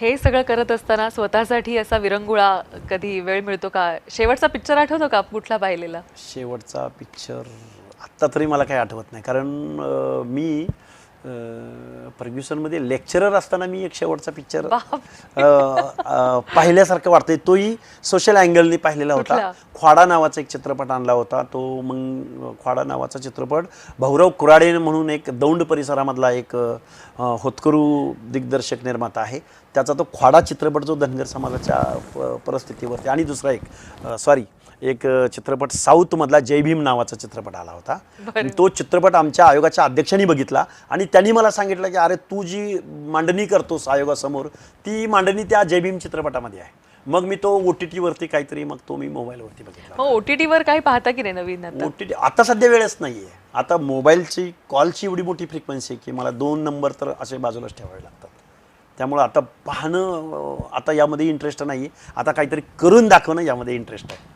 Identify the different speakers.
Speaker 1: हे सगळं करत असताना स्वतःसाठी असा विरंगुळा कधी वेळ मिळतो का? शेवटचा पिक्चर आठवतो का कुठला पाहिलेला?
Speaker 2: शेवटचा पिक्चर आत्ता तरी मला काही आठवत नाही, कारण मी फर्ग्युसनमध्ये लेक्चरर असताना मी एक शेवटचा पिक्चर पाहिल्यासारखं वाटतंय. तोही सोशल अँगलनी पाहिलेला होता. ख्वाडा नावाचा एक चित्रपट आणला होता. तो मग ख्वाडा नावाचा चित्रपट भाऊराव कुराडे म्हणून एक दौंड परिसरामधला एक होतकरू दिग्दर्शक निर्माता आहे. त्याचा तो ख्वाडा चित्रपट जो धनगर समाजाच्या परिस्थितीवरती, आणि दुसरा एक चित्रपट साऊथमधला जय भीम नावाचा चित्रपट आला होता. तो चित्रपट आमच्या आयोगाच्या अध्यक्षांनी बघितला आणि त्यांनी मला सांगितलं की अरे तू जी मांडणी करतोस आयोगासमोर ती मांडणी त्या जय भीम चित्रपटामध्ये आहे. मग मी तो OTT वरती काहीतरी मी मोबाईलवरती बघितला.
Speaker 1: OTT वर काही पाहता की नाही नवीन?
Speaker 2: OTT आता सध्या वेळच नाहीये. आता मोबाईलची कॉलची एवढी मोठी फ्रिक्वेन्सी की मला 2 नंबर तर असे बाजूलाच ठेवावे लागतात. त्यामुळं आता पाहणं आता यामध्ये इंटरेस्ट नाही आहे. आता काहीतरी करून दाखवणं यामध्ये इंटरेस्ट आहे.